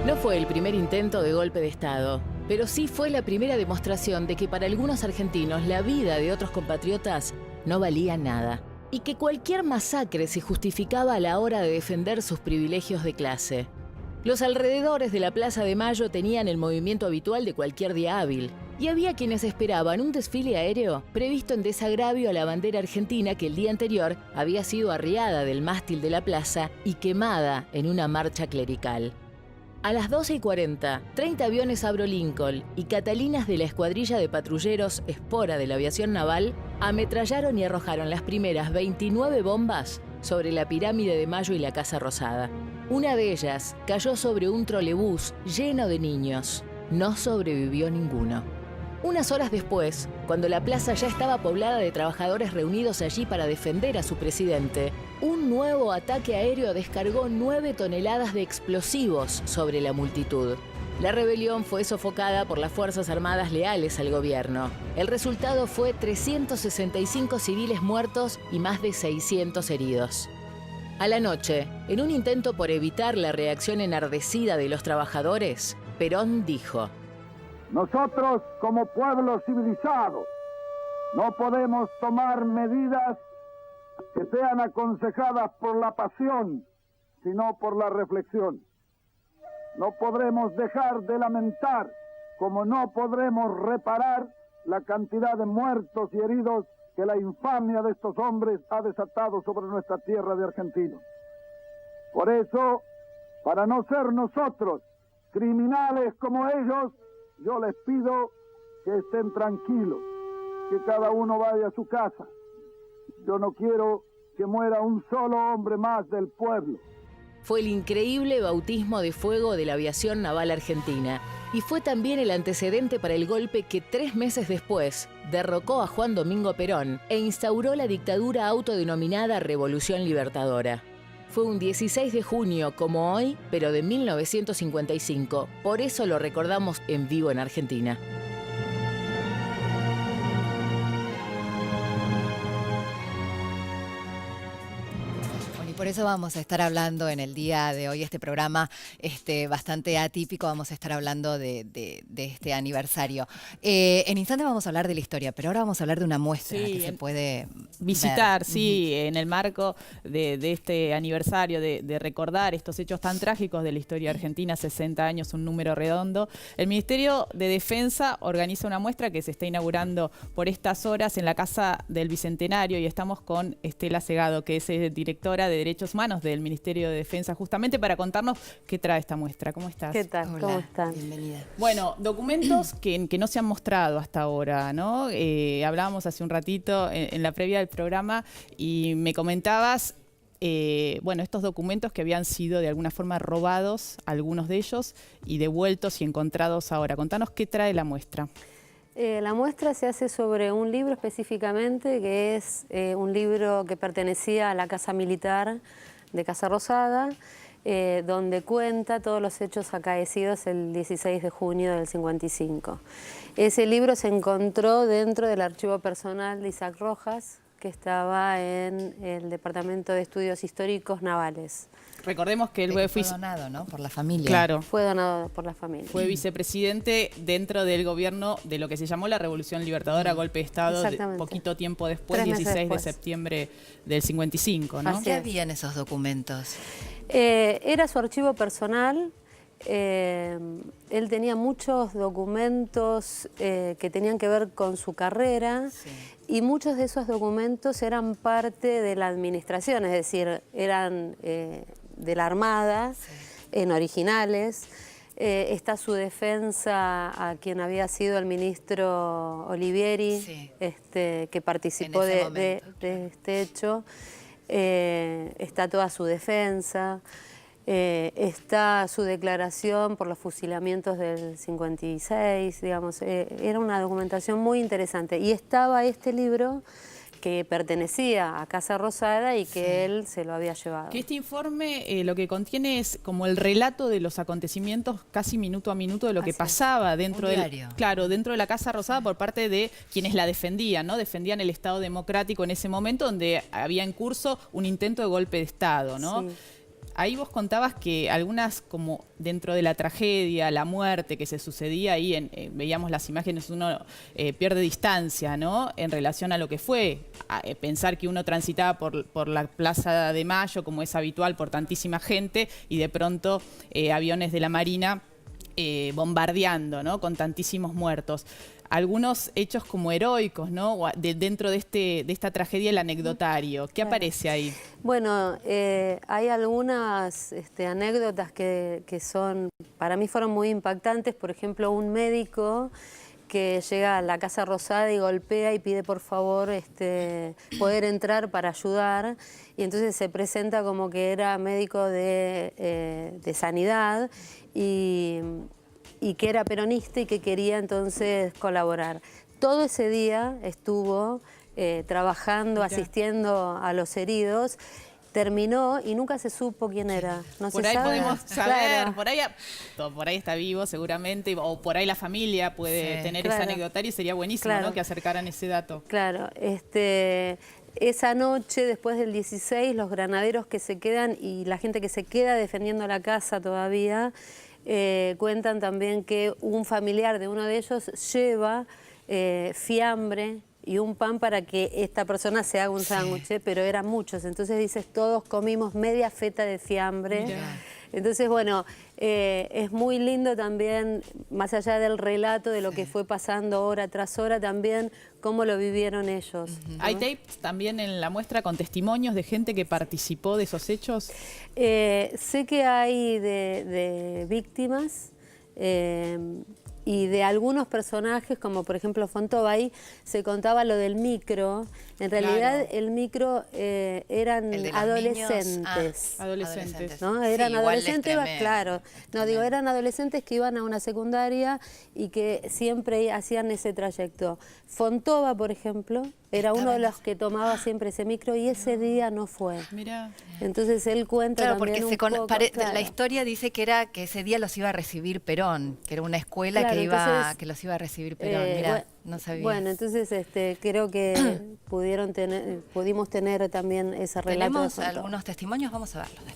No fue el primer intento de golpe de Estado, pero sí fue la primera demostración de que para algunos argentinos la vida de otros compatriotas no valía nada y que cualquier masacre se justificaba a la hora de defender sus privilegios de clase. Los alrededores de la Plaza de Mayo tenían el movimiento habitual de cualquier día hábil y había quienes esperaban un desfile aéreo previsto en desagravio a la bandera argentina que el día anterior había sido arriada del mástil de la plaza y quemada en una marcha clerical. A las 12:40, 30 aviones Avro Lincoln y Catalinas de la escuadrilla de patrulleros Espora de la aviación naval ametrallaron y arrojaron las primeras 29 bombas sobre la pirámide de Mayo y la Casa Rosada. Una de ellas cayó sobre un trolebús lleno de niños. No sobrevivió ninguno. Unas horas después, cuando la plaza ya estaba poblada de trabajadores reunidos allí para defender a su presidente, un nuevo ataque aéreo descargó 9 toneladas de explosivos sobre la multitud. La rebelión fue sofocada por las Fuerzas Armadas leales al gobierno. El resultado fue 365 civiles muertos y más de 600 heridos. A la noche, en un intento por evitar la reacción enardecida de los trabajadores, Perón dijo: nosotros, como pueblo civilizado, no podemos tomar medidas que sean aconsejadas por la pasión, sino por la reflexión. No podremos dejar de lamentar, como no podremos reparar la cantidad de muertos y heridos que la infamia de estos hombres ha desatado sobre nuestra tierra de argentinos. Por eso, para no ser nosotros criminales como ellos, yo les pido que estén tranquilos, que cada uno vaya a su casa. Yo no quiero que muera un solo hombre más del pueblo. Fue el increíble bautismo de fuego de la aviación naval argentina y fue también el antecedente para el golpe que 3 meses después derrocó a Juan Domingo Perón e instauró la dictadura autodenominada Revolución Libertadora. Fue un 16 de junio, como hoy, pero de 1955. Por eso lo recordamos en vivo en Argentina. Por eso vamos a estar hablando en el día de hoy, este programa bastante atípico, vamos a estar hablando de este aniversario. En instantes vamos a hablar de la historia, pero ahora vamos a hablar de una muestra que se puede visitar, ver. Sí, en el marco de este aniversario, de recordar estos hechos tan trágicos de la historia argentina, 60 años, un número redondo. El Ministerio de Defensa organiza una muestra que se está inaugurando por estas horas en la Casa del Bicentenario y estamos con Estela Segado, que es directora de Derechos Humanos del Ministerio de Defensa, justamente para contarnos qué trae esta muestra. ¿Cómo estás? ¿Qué tal? Hola, ¿Cómo están? Bienvenida. Bueno, documentos que no se han mostrado hasta ahora, ¿no? Hablábamos hace un ratito en la previa del programa y me comentabas, estos documentos que habían sido de alguna forma robados, algunos de ellos, y devueltos y encontrados ahora. Contanos qué trae la muestra. La muestra se hace sobre un libro específicamente, que es un libro que pertenecía a la Casa Militar de Casa Rosada, donde cuenta todos los hechos acaecidos el 16 de junio del 55. Ese libro se encontró dentro del archivo personal de Isaac Rojas, que estaba en el Departamento de Estudios Históricos Navales. Recordemos que él fue donado, ¿no? Por la familia. Claro. Fue donado por la familia. Fue vicepresidente dentro del gobierno de lo que se llamó la Revolución Libertadora, golpe de Estado, poquito tiempo después, 16 de septiembre del 55, ¿no? ¿Qué había en esos documentos? Era su archivo personal. Él tenía muchos documentos que tenían que ver con su carrera, y muchos de esos documentos eran parte de la administración, es decir, eran de la Armada, en originales. Está su defensa a quien había sido el ministro Olivieri, que participó de este hecho. Está toda su defensa. Está su declaración por los fusilamientos del 56, digamos, era una documentación muy interesante. Y estaba este libro que pertenecía a Casa Rosada y que él se lo había llevado. Que este informe lo que contiene es como el relato de los acontecimientos casi minuto a minuto de lo que pasaba dentro dentro de la Casa Rosada por parte de quienes la defendían, ¿no? Defendían el Estado democrático en ese momento donde había en curso un intento de golpe de Estado, ¿no? Sí. Ahí vos contabas que algunas, como dentro de la tragedia, la muerte que se sucedía ahí, veíamos las imágenes, uno pierde distancia, ¿no? En relación a lo que fue. Pensar que uno transitaba por la Plaza de Mayo, como es habitual, por tantísima gente, y de pronto aviones de la Marina bombardeando, ¿no? Con tantísimos muertos. Algunos hechos como heroicos, ¿no? Dentro de esta tragedia, el anecdotario. ¿Qué aparece ahí? Bueno, hay algunas anécdotas que son, para mí fueron muy impactantes. Por ejemplo, un médico que llega a la Casa Rosada y golpea y pide por favor poder entrar para ayudar. Y entonces se presenta como que era médico de sanidad y que era peronista y que quería entonces colaborar. Todo ese día estuvo trabajando, asistiendo a los heridos. Terminó y nunca se supo quién era. No por se ahí sabe. podemos saber, Claro. por ahí está vivo seguramente, o por ahí la familia puede tener claro. ese anecdotario y sería buenísimo, Claro. ¿no? Que acercaran ese dato. Claro, esa noche, después del 16, los granaderos que se quedan y la gente que se queda defendiendo la casa todavía, cuentan también que un familiar de uno de ellos lleva fiambre y un pan para que esta persona se haga un sándwich, pero eran muchos. Entonces dices, todos comimos media feta de fiambre. Mirá. Entonces, bueno, es muy lindo también, más allá del relato de lo que fue pasando hora tras hora, también cómo lo vivieron ellos. ¿No? ¿Hay tapes también en la muestra con testimonios de gente que participó de esos hechos? Sé que hay de víctimas y de algunos personajes, como por ejemplo Fontova. Ahí se contaba lo del micro. En realidad el micro eran El de los adolescentes. Adolescentes. ¿No? Sí, Eran igual les adolescentes, tremendo. claro. No, digo, eran adolescentes que iban a una secundaria y que siempre hacían ese trayecto. Fontova, por ejemplo, era uno de los que tomaba siempre ese micro y ese día no fue. Mirá. Entonces él cuenta Claro, también porque un poco, claro. la historia dice que ese día los iba a recibir Perón, que era una escuela Claro, entonces, que los iba a recibir Perón. Mira, bueno, no sabía. Bueno, entonces creo que pudimos tener también ese relato. Tenemos de Fontova. algunos testimonios, vamos a verlos. Dale.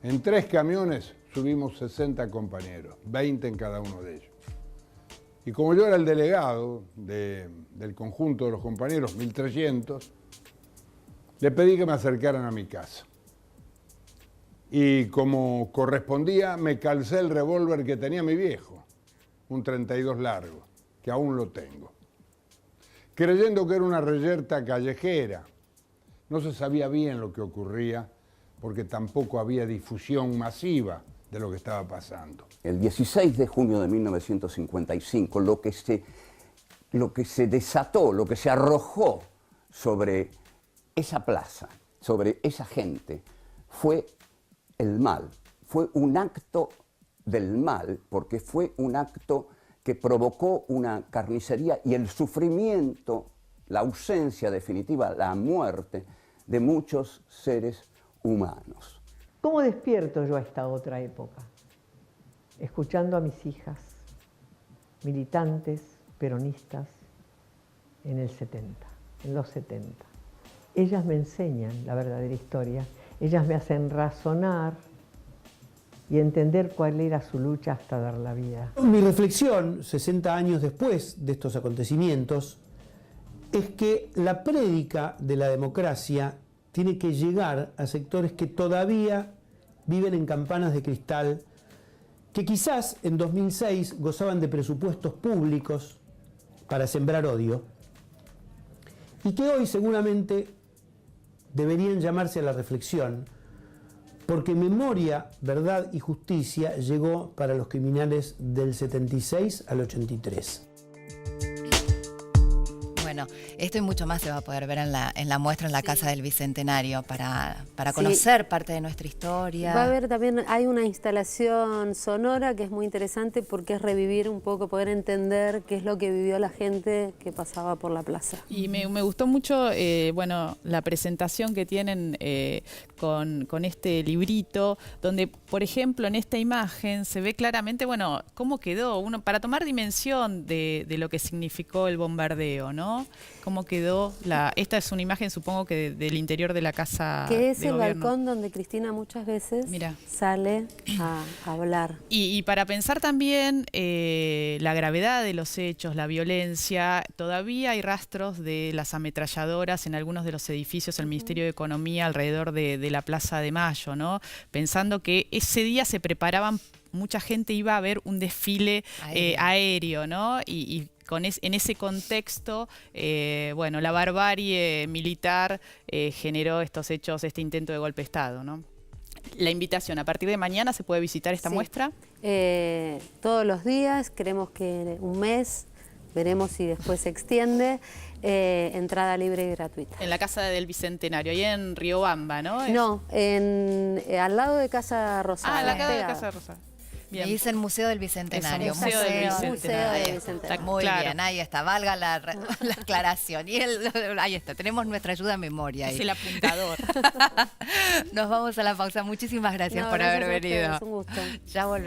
En 3 camiones subimos 60 compañeros, 20 en cada uno de ellos. Y como yo era el delegado del conjunto de los compañeros, 1300, le pedí que me acercaran a mi casa. Y como correspondía, me calcé el revólver que tenía mi viejo, un 32 largo, que aún lo tengo. Creyendo que era una reyerta callejera, no se sabía bien lo que ocurría, porque tampoco había difusión masiva de lo que estaba pasando. El 16 de junio de 1955, lo que se desató, lo que se arrojó sobre esa plaza, sobre esa gente, fue el mal. Fue un acto del mal, porque fue un acto que provocó una carnicería y el sufrimiento, la ausencia definitiva, la muerte de muchos seres humanos. ¿Cómo despierto yo a esta otra época? Escuchando a mis hijas, militantes, peronistas, en los 70. Ellas me enseñan la verdadera historia, ellas me hacen razonar y entender cuál era su lucha hasta dar la vida. Mi reflexión, 60 años después de estos acontecimientos, es que la prédica de la democracia tiene que llegar a sectores que todavía viven en campanas de cristal, que quizás en 2006 gozaban de presupuestos públicos para sembrar odio, y que hoy seguramente deberían llamarse a la reflexión, porque memoria, verdad y justicia llegó para los criminales del 76 al 83. Bueno, esto y mucho más se va a poder ver en la muestra en la Casa del Bicentenario para conocer parte de nuestra historia. Va a haber también, hay una instalación sonora que es muy interesante porque es revivir un poco, poder entender qué es lo que vivió la gente que pasaba por la plaza. Y me gustó mucho bueno, la presentación que tienen con este librito, donde, por ejemplo, en esta imagen se ve claramente, bueno, cómo quedó, para tomar dimensión de lo que significó el bombardeo, ¿no? ¿no? ¿Cómo quedó esta es una imagen, supongo que del interior de la casa Que es de el gobierno. balcón donde Cristina muchas veces Mirá. sale a hablar. Y para pensar también la gravedad de los hechos, la violencia, todavía hay rastros de las ametralladoras en algunos de los edificios del Ministerio de Economía alrededor de la Plaza de Mayo, ¿no? Pensando que ese día se preparaban, mucha gente iba a ver un desfile aéreo, ¿no? Y en ese contexto, bueno, la barbarie militar generó estos hechos, este intento de golpe de Estado, ¿no? La invitación, a partir de mañana se puede visitar esta muestra. Todos los días, queremos que un mes, veremos si después se extiende, entrada libre y gratuita. En la Casa del Bicentenario, ahí en Riobamba, ¿no? No, al lado de Casa Rosada. Ah, la Casa Rosada. Me dicen Museo del Bicentenario. Es un museo del Bicentenario. Museo del Bicentenario. Muy Claro. bien, ahí está, valga la aclaración. Y ahí está, tenemos nuestra ayuda en memoria ahí. Es el apuntador. Nos vamos a la pausa. Muchísimas gracias por haber gracias a venido. ustedes, un gusto. Ya volvemos.